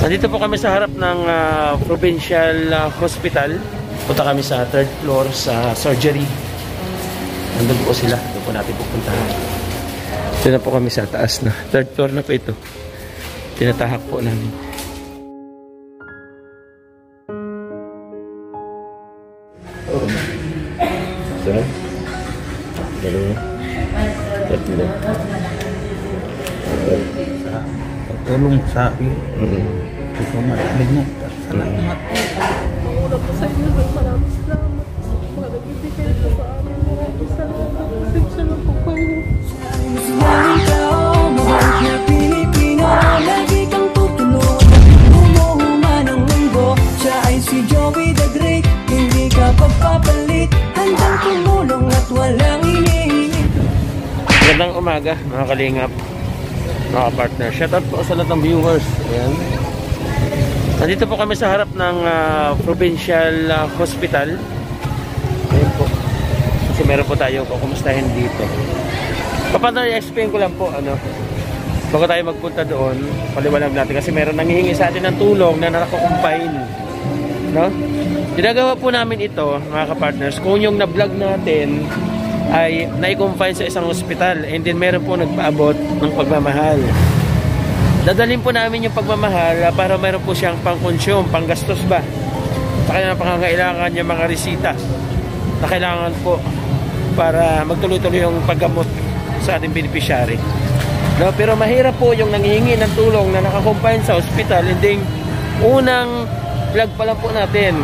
Nandito po kami sa harap ng provincial hospital. Punta kami sa 3rd floor sa surgery. Nandun po sila. Doon po natin pupuntahan. Ito na po kami sa taas na. 3rd floor na po ito. Tinatahak po namin. Saan? Dalawa. Tatlo. Tulong sa akin. Ito malamig mo. Salamat. Manguna po sa inyo. Maraming salamat. Mga nag-ibigay po sa amin. Maraming salamat. Pasensya lang po kayo. Maraming tao, mabalik na Pilipino. Lagi kang tutulog. Umuhuma ng mundo. Siya ay si Joey the Great. Hindi ka pagpapalit. Handang tumulong at walang iniinip. Magandang umaga mga kalingap, mga partner. Shout out po sa lahat ng viewers. Ayan. Nandito po kami sa harap ng provincial hospital. Ayan po. Kasi meron po tayo kukumustahin dito. Paano i-explain ko lang po, bago tayo magpunta doon, paliwanag natin kasi meron nanghihingi sa atin ng tulong na nakakumpine. No? Ginagawa po namin ito, mga kapartners, kung yung na-vlog natin ay na-confine sa isang hospital and then meron po nagpaabot ng pagmamahal. Dadalhin po namin yung pagmamahal para meron po siyang pang-consume, pang-gastos ba sa kanyang pangangailangan, yung mga resita na kailangan po para magtuloy-tuloy yung paggamot sa ating beneficiary. No, pero mahirap po yung nanghihingi ng tulong na naka-confine sa hospital, hindi unang vlog pa lang po natin.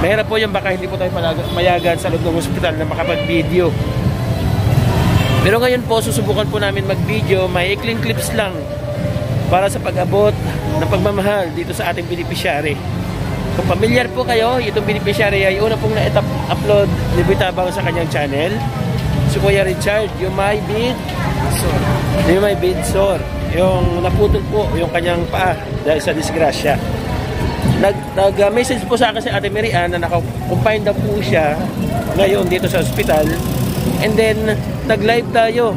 Mahirap po yung baka hindi po tayo mayagan sa loob ng hospital na makapag-video. Pero ngayon po, susubukan po namin mag-video, may ikling clips lang para sa pag-abot ng pagmamahal dito sa ating beneficiary. Kung familiar po kayo, itong beneficiary ay una pong na-upload ni Bitabang sa kanyang channel. Si Kuya Richard, yung may bidsor. Yung naputol po yung kanyang paa dahil sa disgrasya. Nag-message po sa akin si Ate Marian na naka-confine na po siya ngayon dito sa hospital. And then, nag-live tayo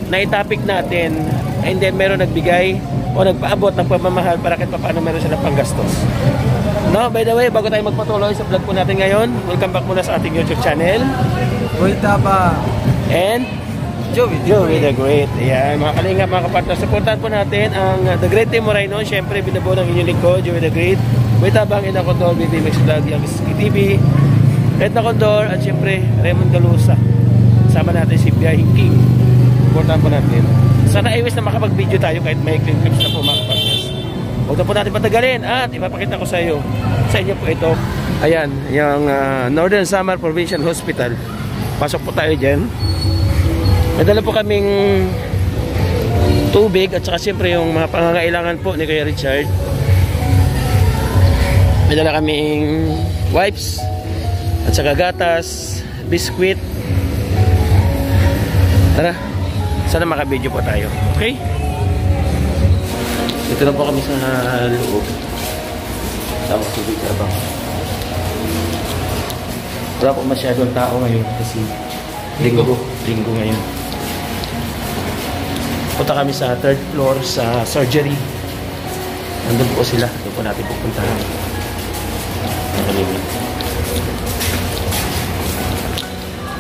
na i-topic natin. And then, meron nagbigay o nagpaabot ng pagmamahal para kahit paano meron silang panggastos. No, by the way, bago tayo magpatuloy sa vlog po natin ngayon, welcome back muna sa ating YouTube channel. Buitaba. And Joey the Great. Ayan, mga kalingap, mga kapartner, supportan po natin ang The Great Team Moreno. Siyempre, binubuo ng inyong lingkod, Joey the Great. Buitabang, Ina Condor, BB Max Vlog, Yang TV, Edna Condor, at siyempre, Raymond Galusa. Sama natin si Biyahing King. Supportan po natin. Sana iwis na makapag-video tayo kahit may clips na po, mga kapartners. Huwag na po natin patagalin at ipapakita ko sa inyo po ito. Ayan, yung Northern Samar Provincial Hospital. Pasok po tayo dyan. May dala po kaming tubig at saka siyempre yung mga pangangailangan po ni Kuya Richard. May dala kaming wipes at saka gatas, biskwit. Tara, sana makabidyo po tayo. Okay? Dito na po kami sa loob. Tama tubig abang. Wala po masyadong tao ngayon kasi linggo ngayon. Punta kami sa 3rd floor sa surgery. Nandun po sila. Doon po natin pupuntahan.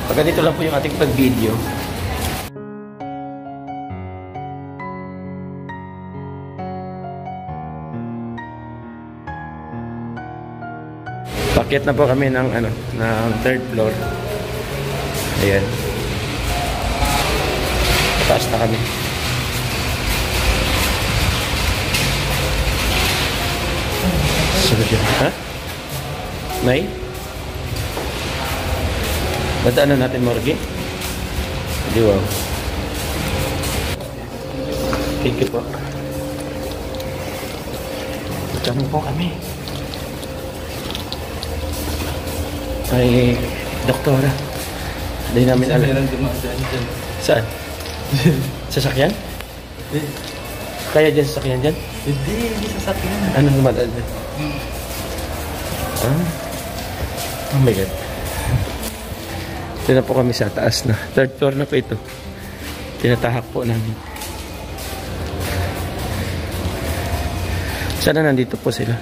Pagka dito lang po yung ating pag-video. Paket na po kami ng ng 3rd floor. Ayan. Taas na kami. Sunod yun. Ha? May? Badaan na natin morgue? Hindi, wow. Thank you po. Diyan po kami. Ay, doktora. Hindi namin alam. Saan? Sasakyan? Kaya dyan sasakyan dyan? Hindi sasakyan. Anong lumadaan dyan? Oh my God. Ito na po kami sa taas na. 3rd floor na po ito. Tinatahak po namin. Sana nandito po sila.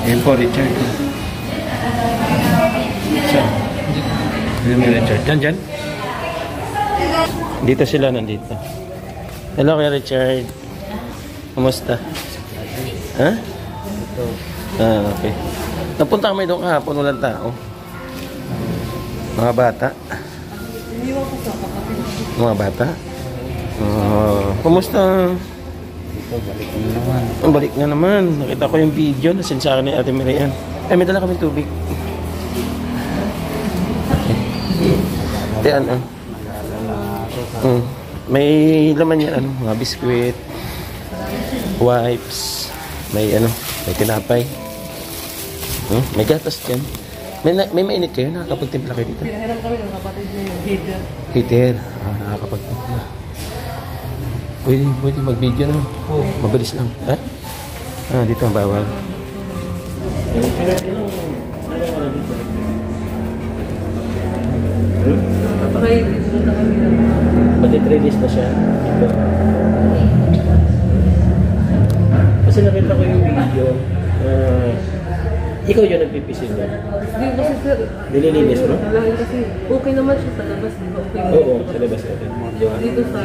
Ayan po, Richard. Ayan mo, Richard. Diyan. Dito sila, nandito. Hello, Kuya Richard. Kumusta? Ha? Okay. Napunta kami doon kahapon, walang tao. Mga bata. Mga bata? Kumusta? Balik na naman. Ang balik nga naman. Nakita ko yung video na sa akin ni Ate Miriam. May dala kami tubig. Yan, may laman yan, mga biskwit, wipes, may tinapay. May gatas dyan. May mainit kayo? Nakakapagtimpla kayo dito? Pinahiram kami ng kapatid niya yung heater. Heater. Nakakapagtimpla. Pwede mag-video na. Mabilis lang. Dito ang bawal. Pati 3 days na siya. Kasi nakita ko yung video. Ikaw yung nagpipisil mo. Hindi kasi sir. Nililinis mo? Nalangin kasi okay naman siya sa labas. Di ba okay naman? Oo, sa labas natin. Yung dito sa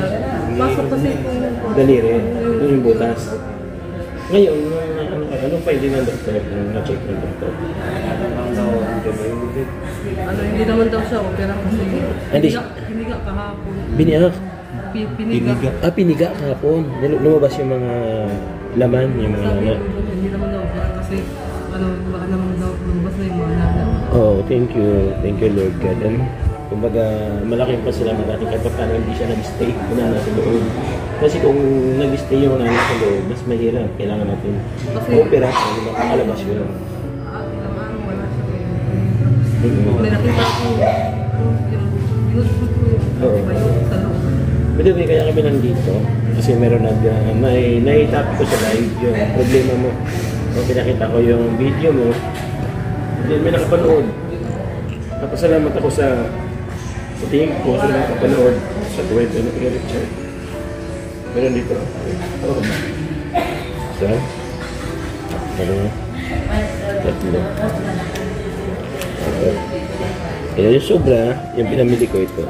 pasok kasi itong Daliri. Yung butas. Ngayon, anong finding ng doktor? Na-check ng doktor? hindi naman daw siya opera kasi Hindi. piniga kahapon. Biniyak? Piniga. Piniga kahapon. Lumabas yung mga laman, yung mga Sabi, hindi naman daw opera kasi baka naman daw lumabas na yung mga laman. Oh, thank you. Thank you, Lord God. Kumbaga, malaking pasalamat natin kahit paano hindi siya nag-stay. Una natin loob. Kasi kung nag-stay yung namin sa loob, mas mahirap. Kailangan natin opera. Hindi ba kakalabas yun? Ilang araw wala siya. May nakita ko yung YouTube ko yung sa loob. Pero kaya kami nandito. Kasi meron nahitap ko sa live yung problema mo. Kung pinakita ko yung video mo, hindi may nakapanood. Napasalamat ako sa tingin ko sa nakapanood sa kwento ng Kuya Richard. Meron dito. Isa. Tatlo. Ayan yung sobra, yung pinamili ko ito.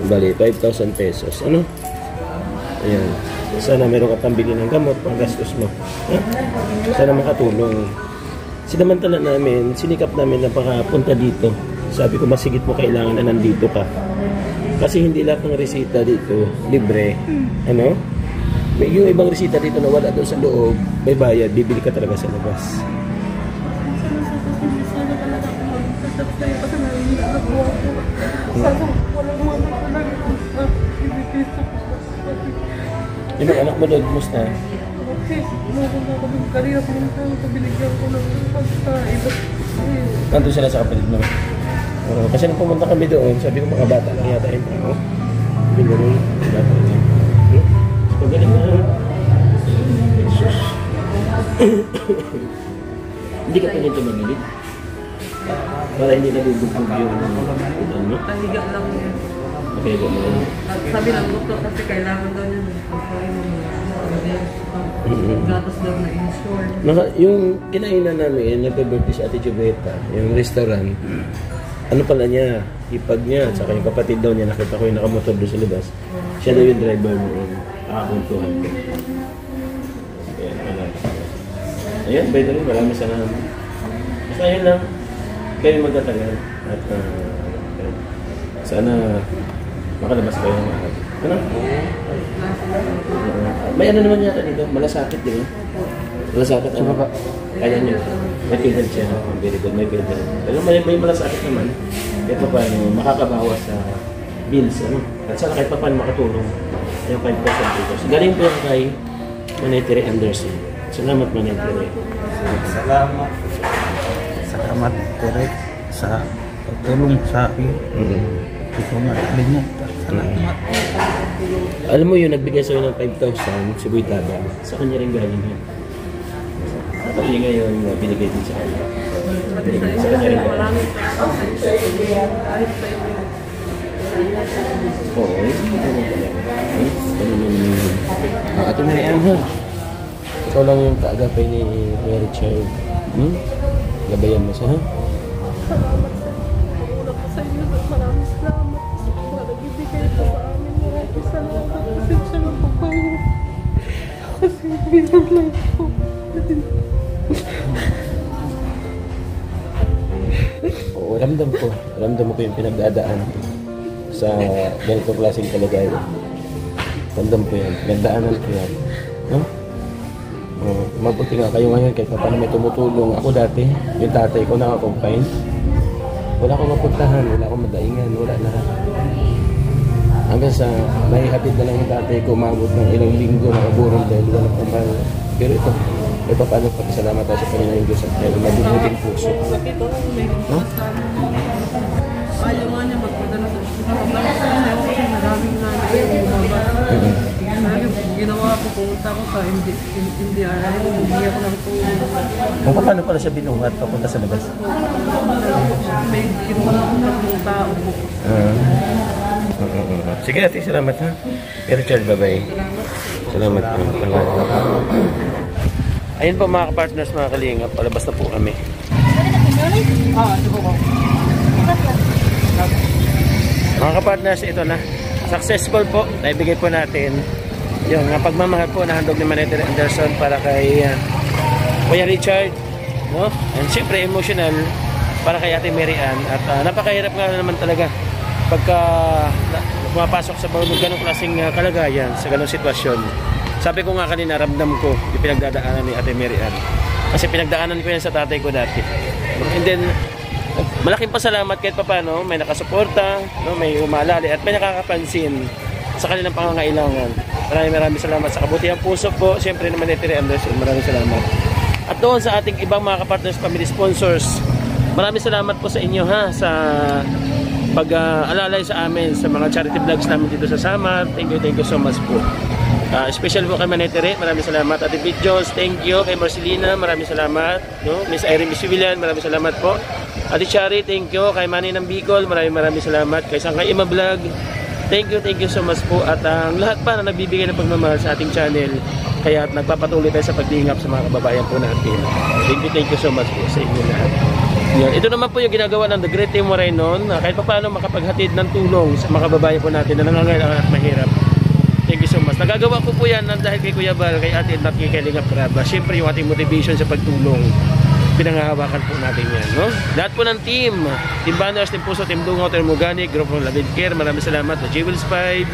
Bali, 5,000 pesos. Ayan. Sana meron ka pambili ng gamot, pang gastos mo. Sana makatulong. Sinamantala namin, sinikap namin na pakapunta dito. Sabi ko, masigit mo kailangan na nandito ka. Kasi hindi lahat ng resita dito, libre. May yung ibang resita dito na wala doon sa loob, may bayad, bibili ka talaga sa labas. Sana talaga ako mag-tatap sa'yo kasi narinig na po ako. Sana walang mga talaga ibigay sa Yung mga anak mo doon, kumusta? Okay, meron na ako ng karira pinuntahan ko, binigyan ko ng pagkain. Nandun sila sa kapatid mo. Kasi nung pumunta kami doon, sabi ko mga bata lang yata yung tao. Binuro, bata lang. Pagaling na. Jesus. Hindi ka pa nito mamilid? Para hindi nabubugbog yung ano? Pahiga lang yan. Okay, go mo. At sabi ng doktor kasi kailangan daw niya pagkain ng mga gatas daw na insure. Yung kinainan namin, nagbe-birthday si Ate Jubeta, yung restaurant. Ano pala niya, ipag niya, saka yung kapatid daw niya, nakita ko yung nakamotor doon sa labas. Siya daw yung driver noon. Nakakuntuhan ko. Ayan, by the way, marami sana. Basta yun lang, kayo magtatagal. At sana makalabas kayo ng araw. May ano naman yata dito, malasakit, di ba? Malasakit ano? Kaya niyo. May PhilHealth siya, very good, may PhilHealth. Pero may malasakit naman. Kahit pa paano, makakabawas sa bills, At sana kahit pa paano makatulong yung 5% dito. So, galing po yung kay Monetary Anderson. Salamat, Monetary. Salamat. Salamat, Terek, sa pagtulong sa akin. Hindi ko makalimutan. Salamat. Alam mo yun, nagbigay sa'yo ng 5,000 si Boy Taba. Sa kanya rin galing yun. Sa kanya ngayon, binigay din sa kanya. Sa inyo rin, maraming kahit sa inyo. Oo, Ate Mary Ann, ha? Ikaw lang yung kaagapay ni Mary Child. Gabayan mo siya, ha? Salamat sa una po sa inyo. Maraming salamat sa mga nagbibigay po sa amin. Maraming salamat. Pasensya na po kayo. Kasi hirap lang po. Oo, ramdam ko. Ramdam ko yung pinagdadaan sa ganitong klaseng kalagayan. Ramdam ko yan. Pinagdaanan ko yan. No? Mabuti nga kayo ngayon kahit paano may tumutulong. Ako dati, yung tatay ko nakakompine. Wala akong mapuntahan, wala akong madaingan, wala na. Hanggang sa may hatid na lang yung tatay ko, umabot ng ilang linggo nakaburong dahil wala pang. Pero ito, kahit paano pagkasalamat tayo sa Panginoon Diyos at kaya mabubuting puso. Bakit ako may ayaw nga niya magpadala sa kasi maraming nanay yung lumabas. Ginawa ko, pumunta ko sa hindi ako nagtulong. Kung paano pala siya binuhat papunta sa labas? May ginawa ko ng tao po. Sige ate, salamat ha. Pero Richard, bye-bye. Salamat po. Ayun po mga kapartners, mga kalingap, palabas na po kami. Mga kapartners, ito na. Successful po. Naibigay po natin yung pagmamahal po na handog ni Manether Anderson para kay Kuya Richard, no? And syempre emotional para kay Ate Mary Ann. At napakahirap nga naman talaga pagka pumapasok sa ganong klaseng kalagayan, sa ganong sitwasyon. Sabi ko nga kanina, ramdam ko yung pinagdadaanan ni Ate Mary Ann. Kasi pinagdaanan ko yan sa tatay ko dati. And then, malaking pasalamat kahit papano, may nakasuporta, no, may umalali at may nakakapansin sa kanilang pangangailangan. Maraming salamat sa kabutihan puso po. Siyempre naman Manether Anderson, maraming salamat. At doon sa ating ibang mga kapartners, family sponsors, maraming salamat po sa inyo ha, sa pag-alalay sa amin sa mga charity vlogs namin dito sa Samar. Thank you so much po. Special po kay Manether, maraming salamat. Ate Videos, thank you. Kay Marcelina, maraming salamat, no? Miss Irene Bisubilan, maraming salamat po. Ate Chari, thank you. Kay Manny ng Bicol, maraming salamat. Kay Sangkay Ima Vlog, thank you so much po. At ang lahat pa na nagbibigay ng pagmamahal sa ating channel, kaya nagpapatuloy tayo sa pagdingap sa mga kababayan po natin. Thank you so much po sa inyo lahat. Yan. Ito naman po yung ginagawa ng The Great Team Moraynon, kahit pa paano makapaghatid ng tulong sa mga kababayan po natin na nangangailangan at mahirap. Thank you so much. Nagagawa ko po yan dahil kay Kuya Bal, kay Ate at kay Kalingap Raba. Siyempre yung ating motivation sa pagtulong, pinangahawakan po natin yan, no? Lahat po ng team Banners, Team Puso, Team Dungaw, Team Organic, Group of Lavid Care, maraming salamat. The Jewels 5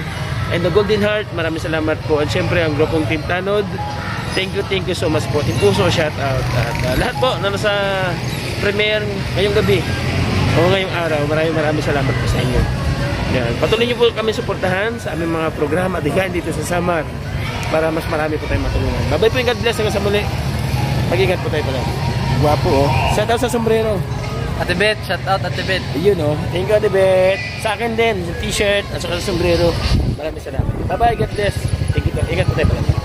and the Golden Heart, maraming salamat po. At syempre ang grupong Team Tanod, thank you so much po. Team Puso, shout out. At lahat po na nasa premiere ngayong gabi o ngayong araw, maraming salamat po sa inyo. Yan. Patuloy niyo po kami suportahan sa aming mga programa at higahin dito sa Samar para mas marami po tayong matulungan. Bye-bye po, God bless hanggang sa muli. Mag-ingat po tayo pala. Guwapo, oh. Shout out sa sombrero. Ate Bet, shout out Ate Bet. Ayun, oh. Thank you, Ate Bet. Sa akin din, sa t-shirt at saka sa sombrero. Maraming salamat. Bye-bye, God bless. Thank you. Ingat po tayo pala.